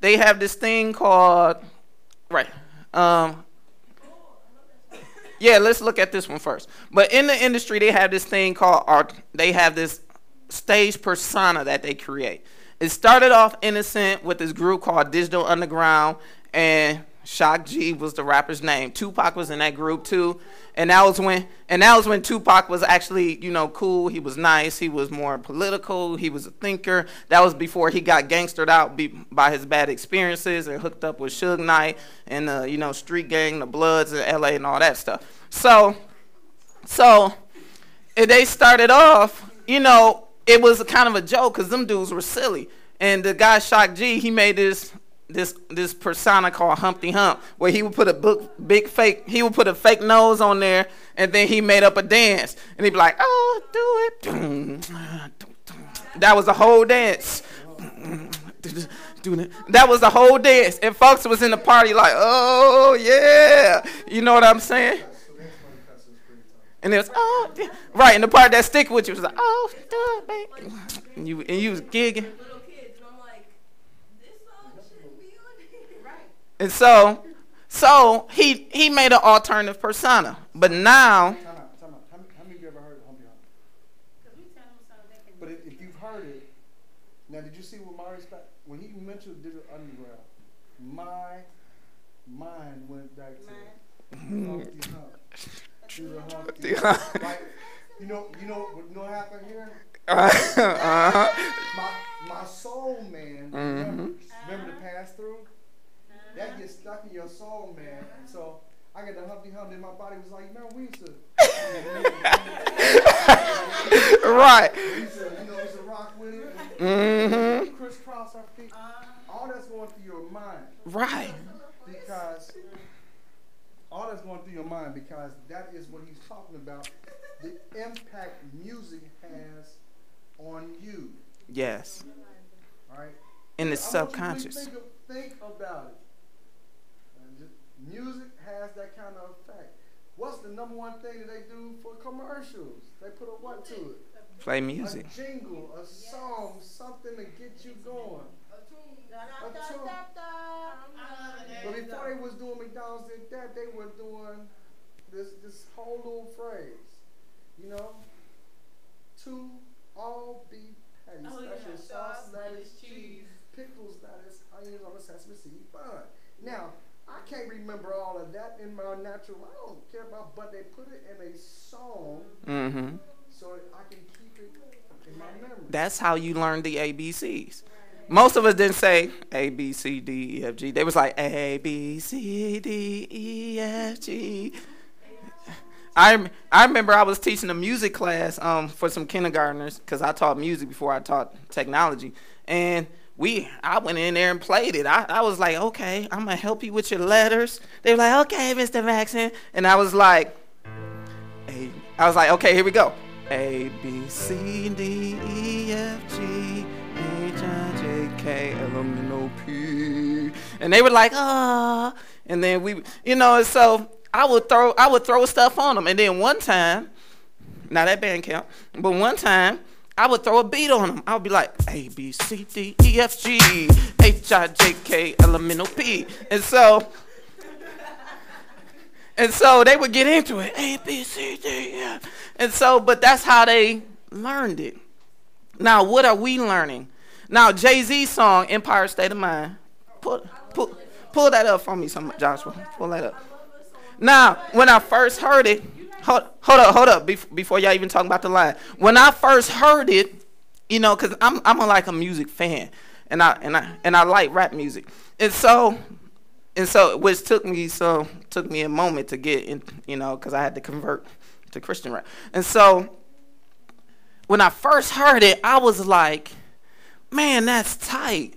they have this thing called, right, yeah, let's look at this one first. But in the industry, they have this thing called art. They have this stage persona that they create. It started off innocent with this group called Digital Underground, and Shock G was the rapper's name. Tupac was in that group too, and that was when Tupac was actually, you know, cool. He was nice. He was more political. He was a thinker. That was before he got gangstered out by his bad experiences and hooked up with Suge Knight and you know, street gang, the Bloods in L.A. and all that stuff. So they started off, you know, it was kind of a joke because them dudes were silly. And the guy Shock G, he made this persona called Humpty Hump, where he would put a fake nose on there, and then he made up a dance, and he'd be like, "Oh, do it." That was the whole dance. That was the whole dance, and folks was in the party like, "Oh yeah," you know what I'm saying? And it was, "Oh, yeah." Right, and the part that stick with you was like, "Oh, do it, baby," and you was gigging. And so he made an alternative persona. But now... Time out. How many of you ever heard of Humpty Hump? But if you've heard it, now did you see what Marius, when he mentioned Digital Underground, my mind went back to Humpty Hump. Humpty Hump. Like, you know what happened here? My soul, man, remember the pass-through? That gets stuck in your soul, man. So I got the Humpty Hump, and my body was like, "Man, we used to." Right. We used to rock with it. Crisscross our feet. All that's going through your mind. Right. Because all that's going through your mind, because that is what he's talking about. The impact music has on you. Yes. All right. And it's subconscious. Think about it. Music has that kind of effect. What's the number one thing that they do for commercials? They put a what to it? Play music. A jingle, a song, something to get you going. A tune. But before they was doing McDonald's did that, they were doing this whole little phrase. You know? 2 all beef patties, special sauce, lettuce, cheese, pickles, lettuce, onions on a sesame seed bun. Now, I can't remember all of that in my natural. I don't care about, but they put it in a song so I can keep it in my memory. That's how you learn the ABCs. Most of us didn't say A, B, C, D, E, F, G. They was like A, B, C, D, E, F, G. I remember I was teaching a music class for some kindergartners because I taught music before I taught technology. And I went in there and played it. I was like, "Okay, I'm going to help you with your letters." They were like, "Okay, Mr. Maxson." And I was like, "Okay, here we go. A, B, C, D, E, F, G, H, I, J, K, L, M, N, O, P. And they were like, "Oh." And then so I would throw stuff on them. And then one time, now that band count, but one time, I would throw a beat on them. I would be like, A, B, C, D, E, F, G, H, I, J, K, L, M, N, O, P. And so they would get into it. A, B, C, D, E, F. And so, but that's how they learned it. Now, what are we learning? Now, Jay-Z's song, Empire State of Mind. Pull that up for me, Joshua. Pull that up. Now, when I first heard it, Hold up, before y'all even talk about the line. When I first heard it, you know, because I'm like a music fan, and I like rap music, and so which took me a moment to get in, you know, because I had to convert to Christian rap, and so when I first heard it, I was like, "Man, that's tight."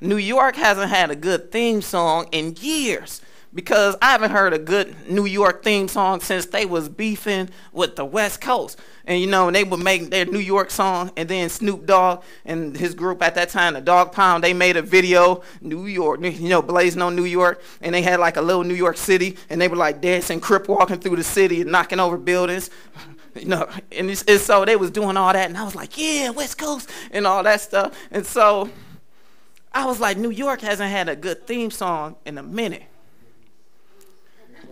New York hasn't had a good theme song in years. Because I haven't heard a good New York theme song since they was beefing with the West Coast. And, you know, they would make their New York song, and then Snoop Dogg and his group at that time, the Dog Pound, they made a video, New York, you know, blazing on New York. And they had like a little New York City, and they were like dancing, crip walking through the city and knocking over buildings. You know, and so they was doing all that, and I was like, yeah, West Coast, and all that stuff. And so I was like, New York hasn't had a good theme song in a minute.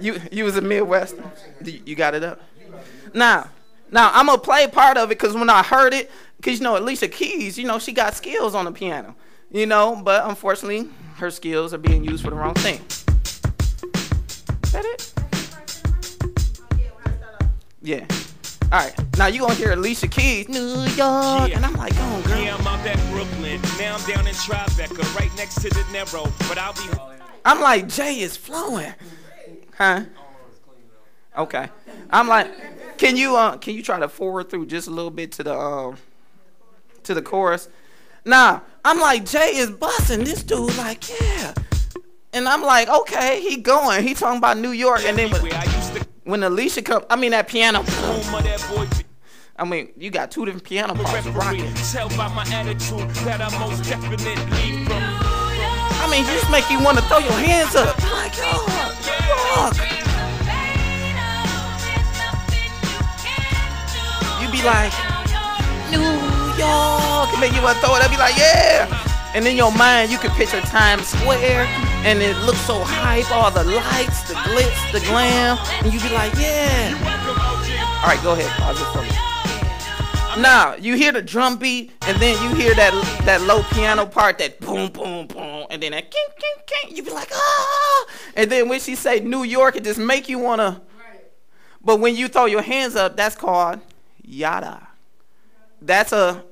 You was a Midwestern. You got it up? Now I'm going to play part of it because when I heard it, because, Alicia Keys, she got skills on the piano, but unfortunately, her skills are being used for the wrong thing. Is that it? Yeah. All right. Now you going to hear Alicia Keys, New York. Yeah. And I'm like, go on, girl. Yeah, I'm out at Brooklyn. Now I'm down in Tribeca, right next to the Narrow. But I'll be... I'm like, Jay is flowing. Huh? Okay. I'm like, can you try to forward through just a little bit to the chorus? Nah, I'm like, Jay is busting. This dude like, yeah. And I'm like, okay, he going. He talking about New York. And then when Alicia come, that piano. You got two different piano parts rocking. Tell by my attitude that I most definitely from. Just make you want to throw your hands up. Like, oh, New York. You be like, New York. And then you want to throw it up, be like, yeah. And in your mind, you can picture Times Square, and it looks so hype, all the lights, the glitz, the glam, and you be like, yeah. All right, go ahead, pause it for me. Now, you hear the drum beat, and then you hear that low piano part, that boom, boom, boom, and then that king, king, king. You be like, ah. And then when she say New York, it just make you want to. But when you throw your hands up, that's called yada. That's a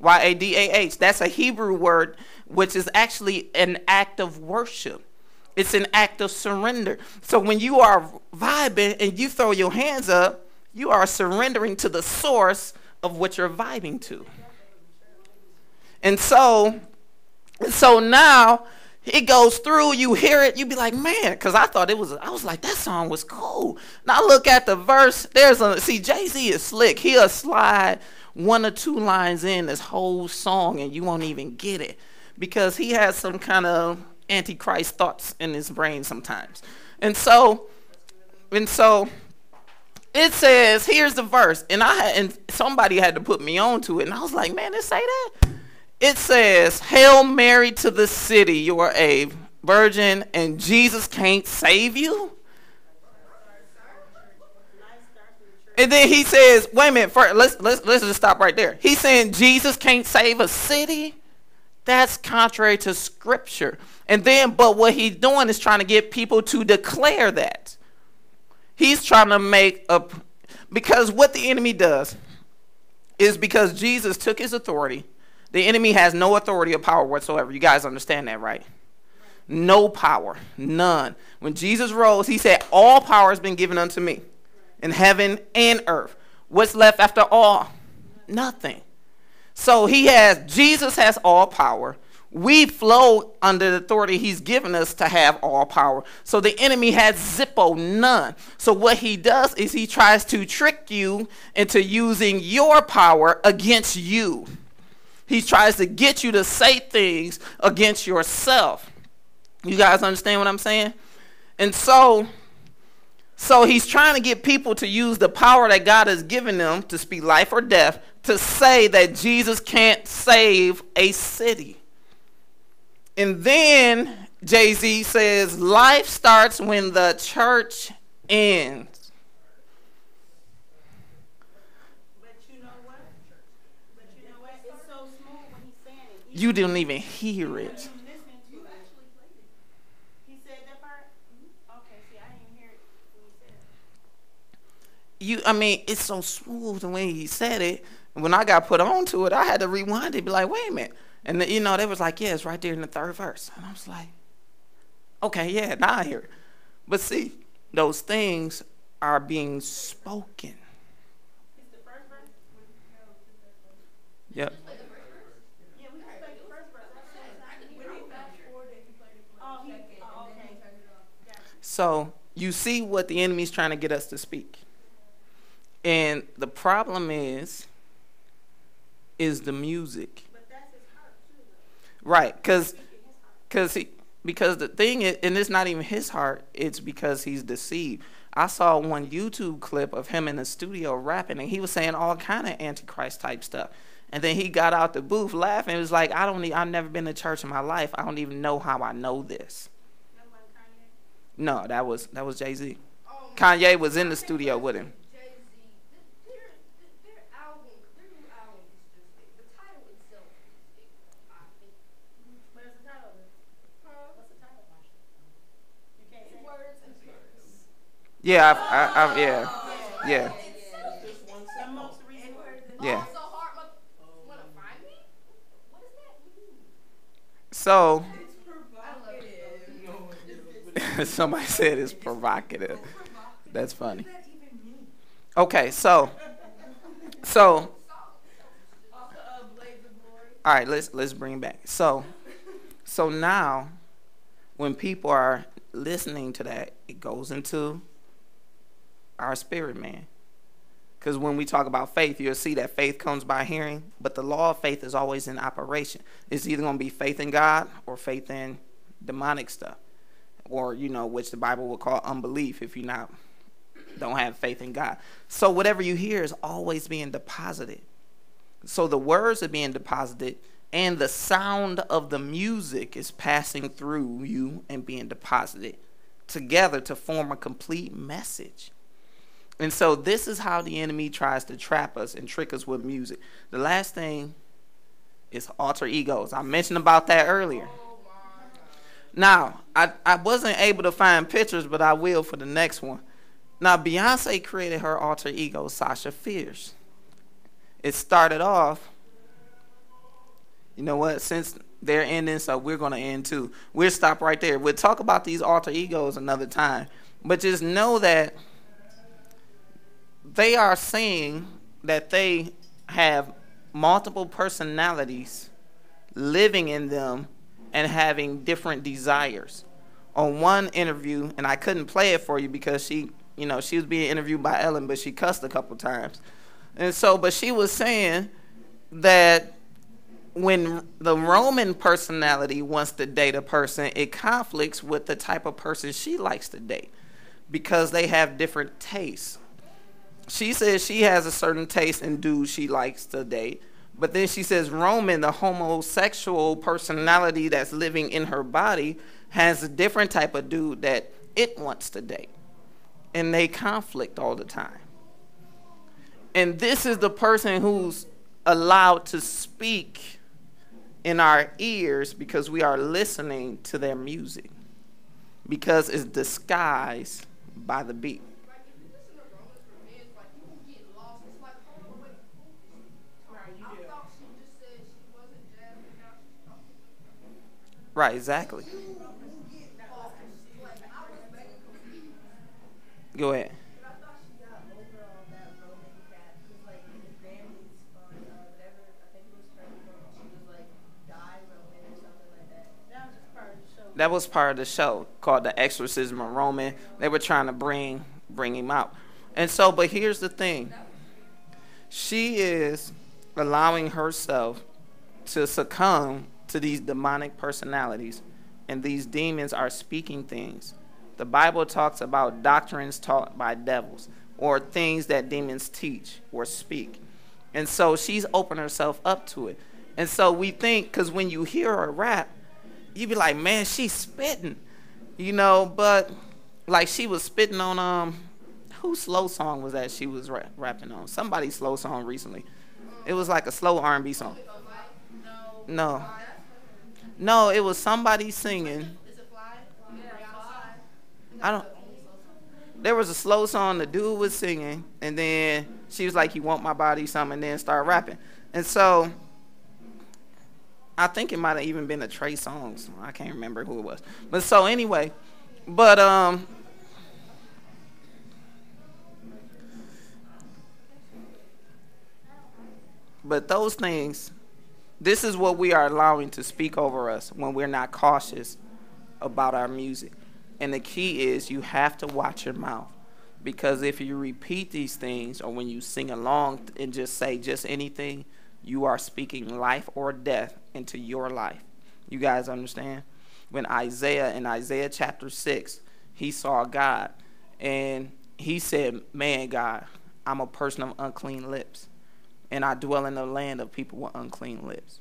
Y-A-D-A-H. That's a Hebrew word, which is actually an act of worship. It's an act of surrender. So when you are vibing and you throw your hands up, you are surrendering to the source of what you're vibing to. And so now it goes through, you hear it, you be like, man, because I was like, that song was cool. Now look at the verse. Jay-Z is slick. He'll slide one or two lines in this whole song and you won't even get it because he has some kind of antichrist thoughts in his brain sometimes. And so it says, here's the verse, and somebody had to put me on to it, and I was like, man, it say that? It says, Hail Mary to the city, you are a virgin, and Jesus can't save you? And then he says, wait a minute, first, let's just stop right there. He's saying Jesus can't save a city? That's contrary to scripture. And then, but what he's doing is trying to get people to declare that. He's trying to because what the enemy does is because Jesus took his authority, the enemy has no authority or power whatsoever. You guys understand that, right? No power, none. When Jesus rose, he said, all power has been given unto me in heaven and earth. What's left after all? Nothing. So Jesus has all power. We flow under the authority he's given us to have all power. So the enemy has zippo, none. So what he does is he tries to trick you into using your power against you. He tries to get you to say things against yourself. You guys understand what I'm saying? And so he's trying to get people to use the power that God has given them to speak life or death to say that Jesus can't save a city. And then Jay-Z says, life starts when the church ends. But you know what? It's so smooth when he's saying it. You didn't even hear it. You actually played it. He said that part? Okay, see, I didn't hear it when he said it. It's so smooth the way he said it. When I got put on to it, I had to rewind it, be like, wait a minute. And, they was like, yeah, it's right there in the third verse. And I was like, okay, yeah, now I hear it. But see, those things are being spoken. It's the first verse? Yep. Yeah, we just played the first verse. Okay. So you see what the enemy's trying to get us to speak. And the problem is the music. Right, because the thing is, and it's not even his heart, it's because he's deceived. I saw one YouTube clip of him in the studio rapping, and he was saying all kind of antichrist type stuff. And then he got out the booth laughing. It was like, I've never been to church in my life. I don't even know how I know this. No, that was Jay-Z. Kanye was in the studio with him. Yeah, yeah. So, somebody said it's provocative. That's funny. Okay, so, all right, let's bring it back. So now, when people are listening to that, it goes into our spirit, man. Because when we talk about faith, you'll see that faith comes by hearing, but the law of faith is always in operation. It's either going to be faith in God or faith in demonic stuff, or, which the Bible will call unbelief if you don't have faith in God. So whatever you hear is always being deposited. So the words are being deposited, and the sound of the music is passing through you and being deposited together to form a complete message. And so this is how the enemy tries to trap us and trick us with music. The last thing is alter egos. I mentioned about that earlier. Now, I wasn't able to find pictures, but I will for the next one. Now, Beyonce created her alter ego, Sasha Fierce. It started off, you know what, since they're ending, so we're going to end too. We'll stop right there. We'll talk about these alter egos another time. But just know that they are saying that they have multiple personalities living in them and having different desires. On one interview, and I couldn't play it for you because she was being interviewed by Ellen, but she cussed a couple times. And so, but she was saying that when the Roman personality wants to date a person, it conflicts with the type of person she likes to date because they have different tastes. She says she has a certain taste in dudes she likes to date. But then she says Roman, the homosexual personality that's living in her body, has a different type of dude that it wants to date. And they conflict all the time. And this is the person who's allowed to speak in our ears because we are listening to their music. Because it's disguised by the beat. Right, exactly. Go ahead. That was part of the show called The Exorcism of Roman. They were trying to bring him out. And so, but here's the thing. She is allowing herself to succumb to these demonic personalities, and these demons are speaking things. The Bible talks about doctrines taught by devils, or things that demons teach or speak. And so she's opened herself up to it. And so we think, because when you hear her rap, you be like, man, she's spitting, but like she was spitting on, whose slow song was that she was rapping on? Somebody's slow song recently. It was like a slow R&B song. No, it was somebody singing. There was a slow song the dude was singing, and then she was like, "You want my body?" something, and then start rapping. And so I think it might have even been a Trey Songz. I can't remember who it was. But so anyway, but those things, this is what we are allowing to speak over us when we're not cautious about our music. And the key is you have to watch your mouth. Because if you repeat these things, or when you sing along and just say just anything, you are speaking life or death into your life. You guys understand? When in Isaiah chapter 6, he saw God. And he said, man, God, I'm a person of unclean lips. and I dwell in the land of people with unclean lips.